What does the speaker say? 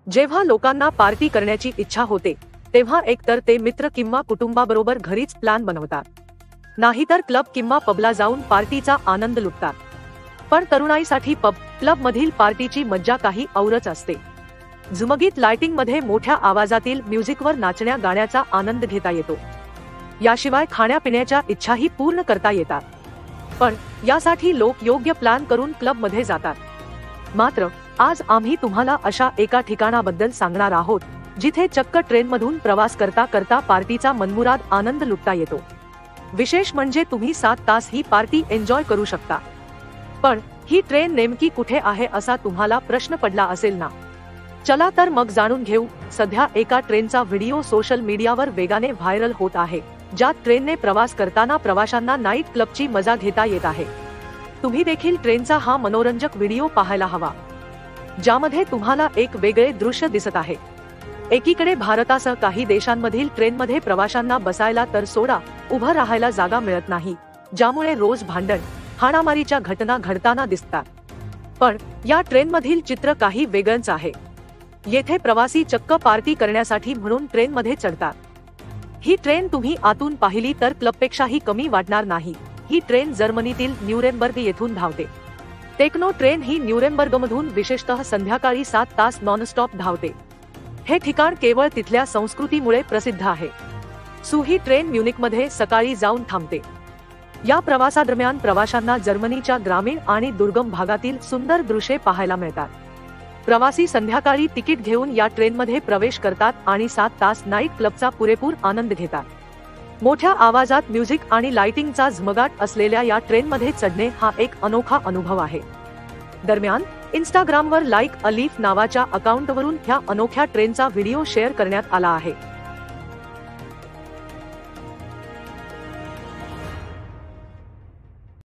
जेव्हा लोकांना पार्टी करण्याची इच्छा होते तेव्हा एकतर ते मित्र किंवा कुटुंबाबरोबर घरीच प्लॅन बनवतात, नाहीतर क्लब किंवा पबला जाऊन पार्टीचा आनंद लुटतात. पण तरुणाईसाठी पब, क्लब मधील पार्टीची मज्जा काही औरच असते. झुमगीत लाइटिंग मध्ये मोठ्या आवाजातील म्युझिकवर नाचण्या गाण्याचा आनंद घेता येतो. याशिवाय खाण्यापिण्याच्या इच्छाही पूर्ण करता येतात. पण यासाठी लोक योग्य प्लॅन करून क्लब मध्ये जातात. मात्र आज आम्ही तुम्हाला अशा एका ठिकाणाबद्दल सांगणार आहोत जिथे चक्क ट्रेनमधून प्रवास करता करता पार्टीचा मनमुराद आनंद लुटता येतो. विशेष म्हणजे तुम्ही 7 तास ही पार्टी एन्जॉय करू शकता. पण ही ट्रेन नेमकी कुठे आहे असा तुम्हाला प्रश्न पडला असेल ना? चला तर मग जाणून घेऊ. सध्या एका ट्रेनचा व्हिडिओ सोशल मीडियावर वेगाने व्हायरल होत आहे, ज्यात ट्रेनने प्रवास करताना प्रवाशांना नाईट क्लबची मजा घेता येत आहे. तुम्ही देखील ट्रेनचा हा मनोरंजक व्हिडिओ पाहायला हवा, ज्यामध्ये तुम्हाला एक वेगळे दृश्य दिसत आहे. एकीकडे भारतासह काही देशांमधील ट्रेनमध्ये प्रवाशांना बसायला तर सोडा, उभं राहायला जागा मिळत नाही, ज्यामुळे रोज भांडण, हाणामारीच्या घटना घडताना दिसतात. पण या ट्रेनमधील चित्र काही वेगळंच आहे. येथे प्रवासी चक्क पार्टी करण्यासाठी म्हणून ट्रेनमध्ये चढतात. ही ट्रेन तुम्ही आतून पाहिली तर क्लबपेक्षाही कमी वाटणार नाही. ही ट्रेन जर्मनीतील न्यूरेमबर्ग येथून धावते. टेक्नो ट्रेन ही न्यूरेमबर्गमधून विशेषतः संध्याकाळी 7 तास नॉनस्टॉप धावते. हे ठिकाण केवळ तिथल्या संस्कृतीमुळे प्रसिद्ध आहे. ही ट्रेन म्युनिकमध्ये सकाळी जाऊन थांबते. या प्रवासादरम्यान प्रवाशांना जर्मनीच्या ग्रामीण आणि दुर्गम भागातील सुंदर दृश्ये पाहायला मिळतात. प्रवासी संध्याकाळी तिकीट घेऊन या ट्रेनमध्ये प्रवेश करतात आणि 7 तास नाईट क्लबचा पुरेपूर आनंद घेतात. मोठ्या आवाजात म्युझिक आणि लाइटिंगचा झगमगाट असलेल्या या ट्रेनमध्ये चढणे हा एक अनोखा अनुभव आहे. दरम्यान इंस्टाग्रामवर लाईक अ लीफ नावाच्या अकाउंटवरून ह्या अनोख्या ट्रेनचा व्हिडिओ शेअर करण्यात आला आहे.